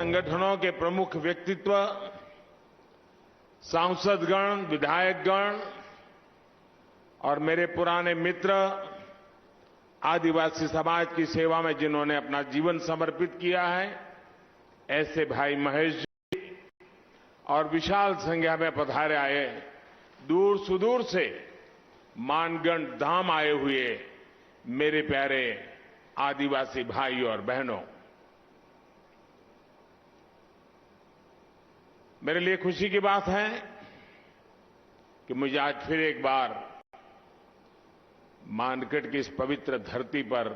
संगठनों के प्रमुख व्यक्तित्व, सांसदगण, विधायकगण और मेरे पुराने मित्र, आदिवासी समाज की सेवा में जिन्होंने अपना जीवन समर्पित किया है, ऐसे भाई महेश जी और विशाल संख्या में पधारे आए दूर सुदूर से मानगढ़ धाम आए हुए मेरे प्यारे आदिवासी भाई और बहनों, मेरे लिए खुशी की बात है कि मुझे आज फिर एक बार मानगढ़ की इस पवित्र धरती पर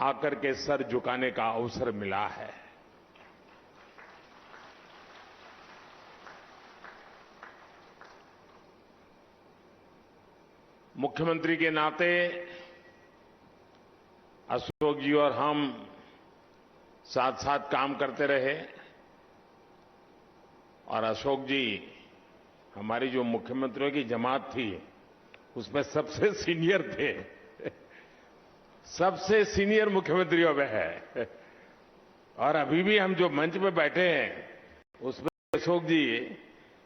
आकर के सर झुकाने का अवसर मिला है। मुख्यमंत्री के नाते अशोक जी और हम साथ साथ काम करते रहे और अशोक जी हमारी जो मुख्यमंत्रियों की जमात थी उसमें सबसे सीनियर थे, सबसे सीनियर मुख्यमंत्रियों में है। और अभी भी हम जो मंच पे बैठे हैं उसमें अशोक जी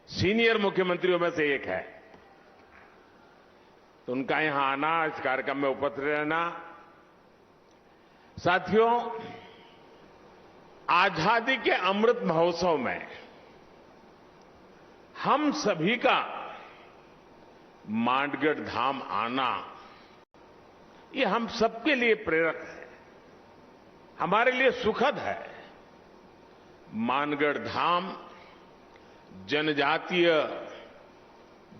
सीनियर मुख्यमंत्रियों में से एक है। तो उनका यहां आना, इस कार्यक्रम में उपस्थित रहना, साथियों, आजादी के अमृत महोत्सव में हम सभी का मानगढ़ धाम आना, ये हम सबके लिए प्रेरक है, हमारे लिए सुखद है। मानगढ़ धाम जनजातीय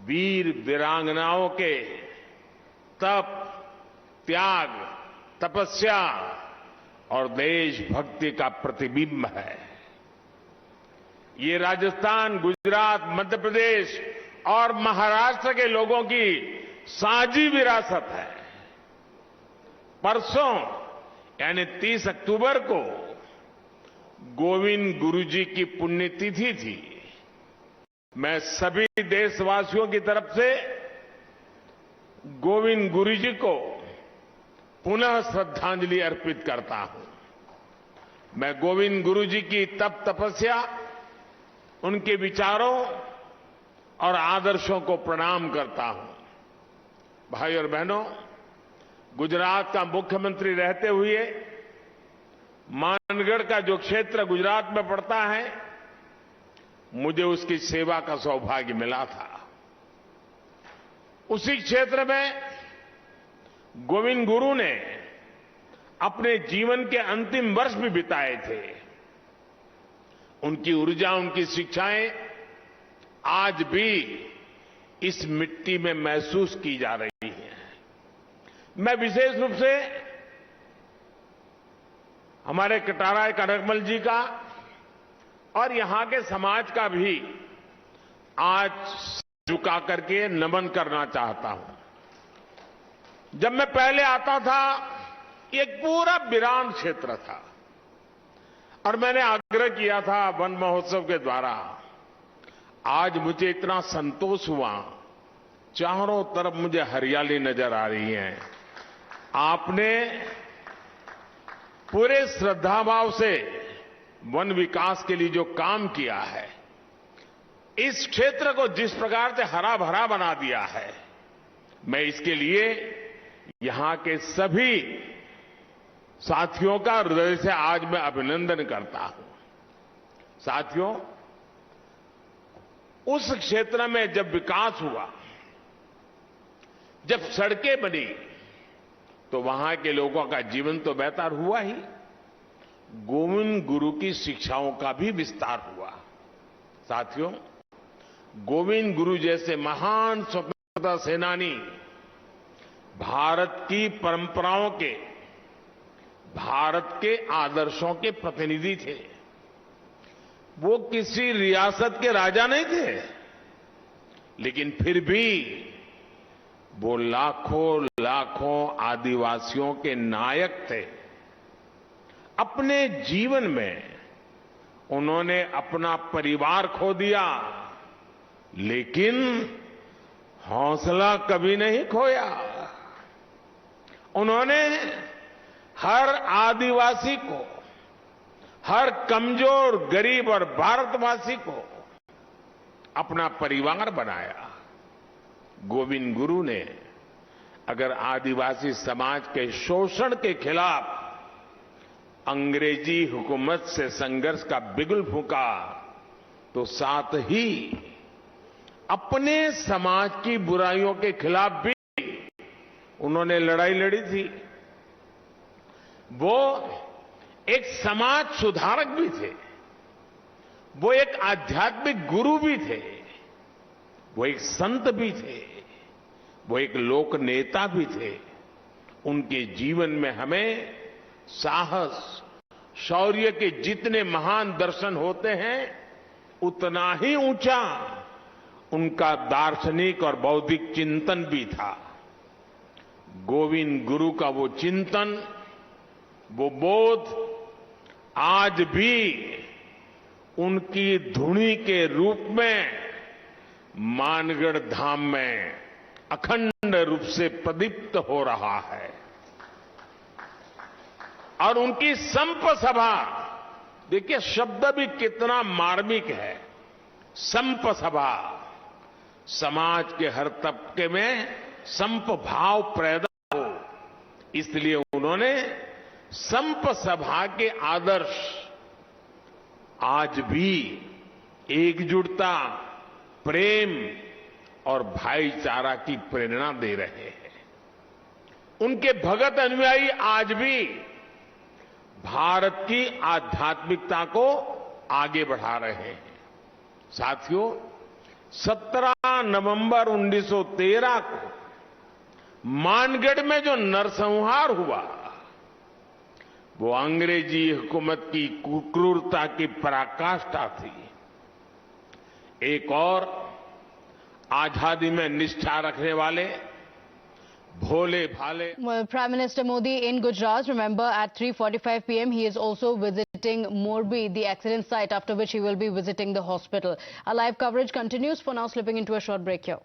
वीर वीरांगनाओं के तप, त्याग, तपस्या और देशभक्ति का प्रतिबिंब है। ये राजस्थान, गुजरात, मध्य प्रदेश और महाराष्ट्र के लोगों की साझी विरासत है। परसों यानी 30 अक्टूबर को गोविंद गुरु जी की पुण्यतिथि थी। मैं सभी देशवासियों की तरफ से गोविंद गुरु जी को पुनः श्रद्धांजलि अर्पित करता हूं। मैं गोविंद गुरु जी की तप तपस्या, उनके विचारों और आदर्शों को प्रणाम करता हूं। भाई और बहनों, गुजरात का मुख्यमंत्री रहते हुए मानगढ़ का जो क्षेत्र गुजरात में पड़ता है, मुझे उसकी सेवा का सौभाग्य मिला था। उसी क्षेत्र में गोविंद गुरु ने अपने जीवन के अंतिम वर्ष भी बिताए थे। उनकी ऊर्जा, उनकी शिक्षाएं आज भी इस मिट्टी में महसूस की जा रही हैं। मैं विशेष रूप से हमारे कटाराय कनकमल जी का और यहां के समाज का भी आज झुका करके नमन करना चाहता हूं। जब मैं पहले आता था, एक पूरा वीरान क्षेत्र था और मैंने आग्रह किया था वन महोत्सव के द्वारा। आज मुझे इतना संतोष हुआ, चारों तरफ मुझे हरियाली नजर आ रही है। आपने पूरे श्रद्धाभाव से वन विकास के लिए जो काम किया है, इस क्षेत्र को जिस प्रकार से हरा भरा बना दिया है, मैं इसके लिए यहां के सभी साथियों का हृदय से आज मैं अभिनंदन करता हूं। साथियों, उस क्षेत्र में जब विकास हुआ, जब सड़कें बनी, तो वहां के लोगों का जीवन तो बेहतर हुआ ही, गोविंद गुरु की शिक्षाओं का भी विस्तार हुआ। साथियों, गोविंद गुरु जैसे महान स्वतंत्रता सेनानी भारत की परंपराओं के, भारत के आदर्शों के प्रतिनिधि थे। वो किसी रियासत के राजा नहीं थे, लेकिन फिर भी वो लाखों लाखों आदिवासियों के नायक थे। अपने जीवन में उन्होंने अपना परिवार खो दिया, लेकिन हौसला कभी नहीं खोया। उन्होंने हर आदिवासी को हर कमजोर, गरीब और भारतवासी को अपना परिवार बनाया। गोविंद गुरु ने अगर आदिवासी समाज के शोषण के खिलाफ अंग्रेजी हुकूमत से संघर्ष का बिगुल फूंका, तो साथ ही अपने समाज की बुराइयों के खिलाफ भी उन्होंने लड़ाई लड़ी थी। वो एक समाज सुधारक भी थे, वो एक आध्यात्मिक गुरु भी थे, वो एक संत भी थे, वो एक लोक नेता भी थे। उनके जीवन में हमें साहस, शौर्य के जितने महान दर्शन होते हैं, उतना ही ऊंचा उनका दार्शनिक और बौद्धिक चिंतन भी था। गोविंद गुरु का वो चिंतन, वो बोध आज भी उनकी धुनी के रूप में मानगढ़ धाम में अखंड रूप से प्रदीप्त हो रहा है। और उनकी संप सभा, देखिए शब्द भी कितना मार्मिक है। संप सभा, समाज के हर तबके में संप भाव पैदा हो, इसलिए उन्होंने संप सभा के आदर्श आज भी एकजुटता, प्रेम और भाईचारा की प्रेरणा दे रहे हैं। उनके भगत अनुयायी आज भी भारत की आध्यात्मिकता को आगे बढ़ा रहे हैं। साथियों, 17 नवंबर 1913 को मानगढ़ में जो नरसंहार हुआ, वो अंग्रेजी हुकूमत की क्रूरता की पराकाष्ठा थी। एक और आजादी में निष्ठा रखने वाले भोले भाले। Well, Prime Minister Modi in Gujarat. Remember, at 3:45 p.m. he is also visiting Morbi, the accident site, after which he will be visiting the hospital. Our live coverage continues. For now, slipping into a short break here.